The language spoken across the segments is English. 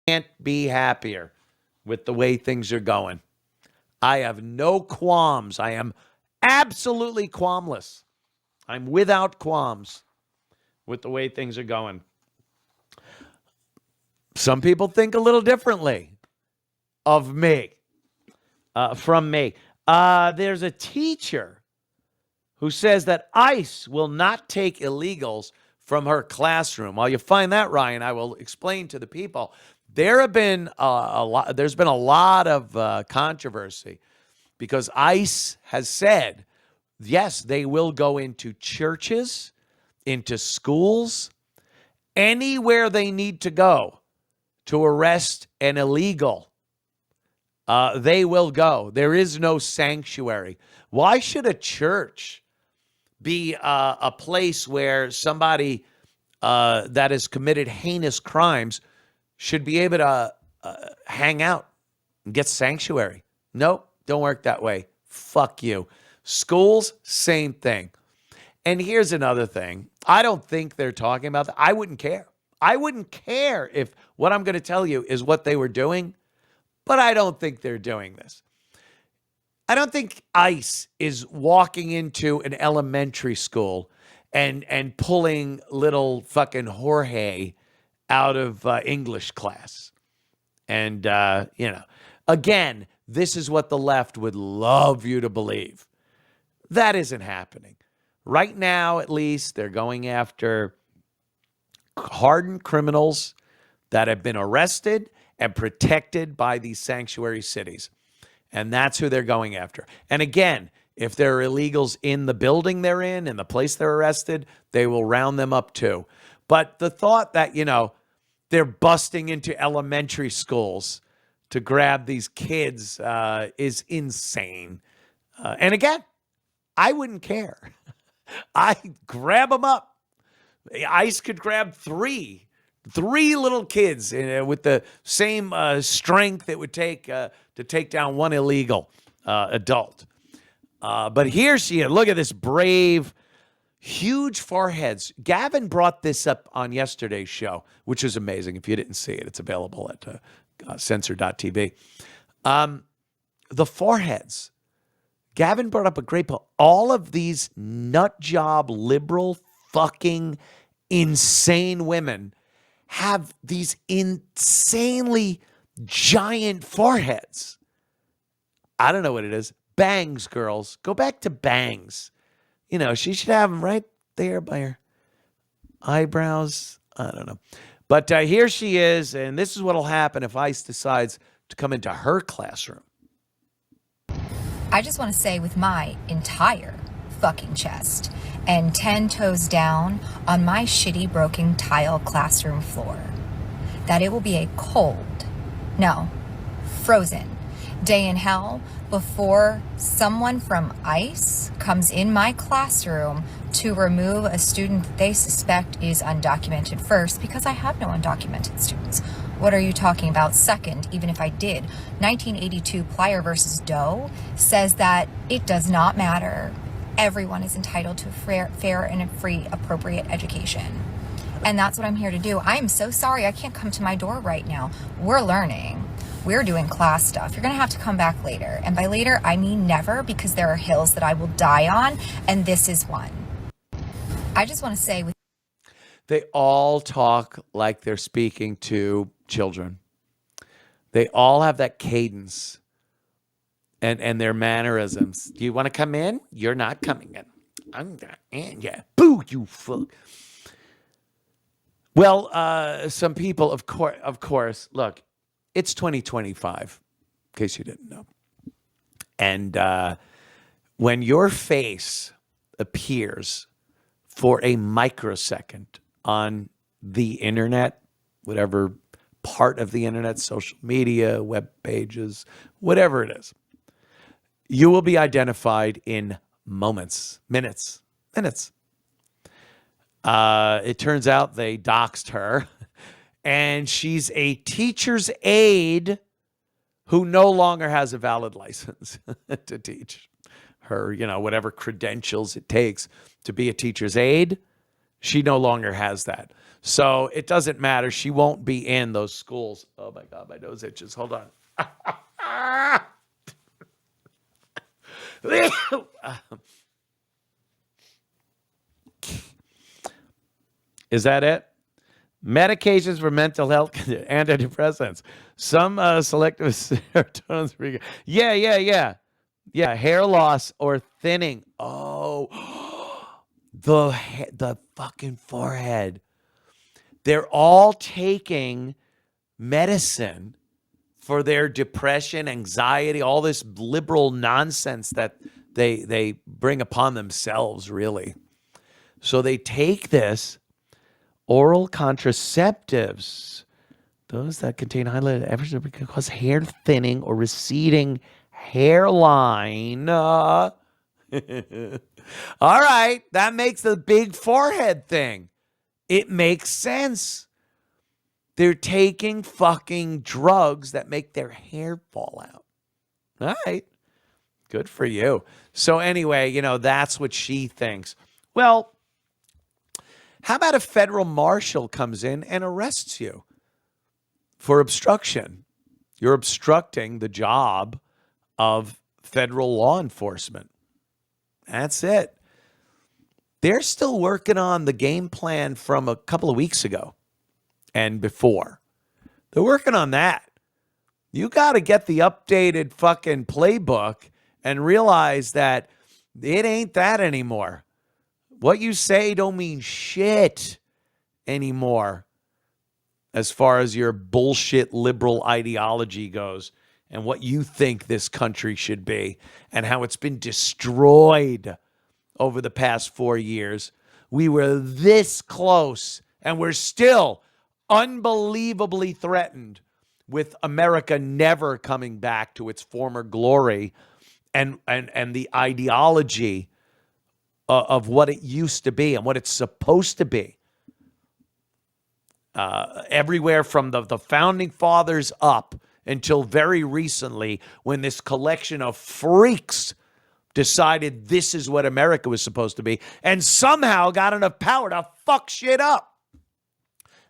can't be happier with the way things are going. I have no qualms. I am absolutely qualmless. I'm without qualms with the way things are going. Some people think a little differently of me, from me. There's a teacher who says that ICE will not take illegals from her classroom. While you find that, Ryan, I will explain to the people. There's been a lot of controversy because ICE has said, yes, they will go into churches, into schools, anywhere they need to go to arrest an illegal. They will go. There is no sanctuary. Why should a church be a place where somebody that has committed heinous crimes should be able to hang out and get sanctuary? Nope, don't work that way. Fuck you. Schools, same thing. And here's another thing. I don't think they're talking about that. I wouldn't care. I wouldn't care if what I'm going to tell you is what they were doing, but I don't think they're doing this. I don't think ICE is walking into an elementary school and pulling little fucking Jorge out of English class. And, again, this is what the left would love you to believe. That isn't happening. Right now, at least, they're going after hardened criminals that have been arrested and protected by these sanctuary cities. And that's who they're going after. And again, if there are illegals in the building they're in the place they're arrested, they will round them up too. But the thought that, they're busting into elementary schools to grab these kids is insane. And again, I wouldn't care. I grab them up. ICE could grab three little kids with the same strength it would take to take down one illegal adult. But here she is. Look at this brave, huge foreheads. Gavin brought this up on yesterday's show, which is amazing. If you didn't see it, it's available at censor.tv. The foreheads. Gavin brought up a great point. All of these nut job, liberal, fucking insane women have these insanely giant foreheads. I don't know what it is. Bangs, girls. Go back to bangs. She should have them right there by her eyebrows. I don't know. But here she is, and this is what will happen if ICE decides to come into her classroom. I just want to say with my entire fucking chest and 10 toes down on my shitty broken tile classroom floor that it will be a frozen day in hell before someone from ICE comes in my classroom to remove a student that they suspect is undocumented first, because I have no undocumented students. What are you talking about? Second, even if I did, 1982 Plyer versus Doe says that it does not matter. Everyone is entitled to a fair and a free, appropriate education. And that's what I'm here to do. I am so sorry I can't come to my door right now. We're learning. We're doing class stuff. You're going to have to come back later. And by later, I mean never, because there are hills that I will die on, and this is one. I just want to say... They all talk like they're speaking to children. They all have that cadence and their mannerisms. Do you want to come in? You're not coming in. I'm not in. Yeah. Boo, you fuck. Well, some people, of course, look, it's 2025, in case you didn't know. And when your face appears for a microsecond on the internet, whatever part of the internet, social media, web pages, whatever it is, you will be identified in moments, minutes. It turns out they doxed her, and she's a teacher's aide who no longer has a valid license to teach. Her, whatever credentials it takes to be a teacher's aide, she no longer has that. So it doesn't matter. She won't be in those schools. Oh my God, my nose itches. Hold on. Is that it? Medications for mental health, antidepressants. Some selective serotonin. Yeah, hair loss or thinning. Oh, the fucking forehead. They're all taking medicine for their depression, anxiety, all this liberal nonsense that they bring upon themselves, really. So they take this oral contraceptives, those that contain highlighted evidence can cause hair thinning or receding hairline. All right, that makes the big forehead thing. It makes sense. They're taking fucking drugs that make their hair fall out. All right. Good for you. So anyway, that's what she thinks. Well, how about a federal marshal comes in and arrests you for obstruction? You're obstructing the job of federal law enforcement. That's it. They're still working on the game plan from a couple of weeks ago and before. They're working on that. You got to get the updated fucking playbook and realize that it ain't that anymore. What you say don't mean shit anymore as far as your bullshit liberal ideology goes and what you think this country should be and how it's been destroyed over the past 4 years. We were this close and we're still unbelievably threatened with America never coming back to its former glory and the ideology of what it used to be and what it's supposed to be. Everywhere from the founding fathers up until very recently when this collection of freaks decided this is what America was supposed to be and somehow got enough power to fuck shit up.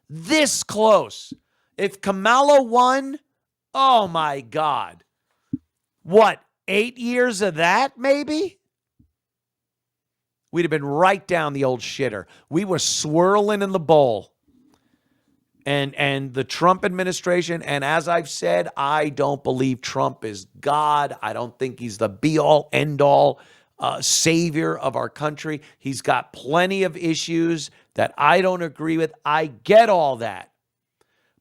This close. If Kamala won, oh my God. What, 8 years of that maybe? We'd have been right down the old shitter. We were swirling in the bowl. And the Trump administration, and as I've said, I don't believe Trump is God. I don't think he's the be-all, end-all savior of our country. He's got plenty of issues that I don't agree with. I get all that.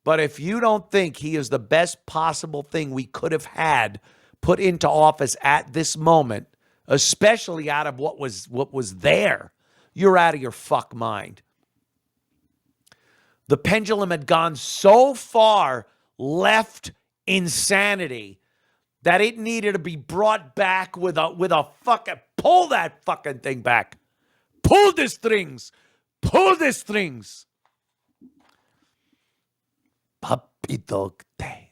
But if you don't think he is the best possible thing we could have had put into office at this moment, especially out of what was there, you're out of your fuck mind. The pendulum had gone so far left insanity that it needed to be brought back with a fucking, pull that fucking thing back. Pull the strings. Pull the strings. Papi dog day.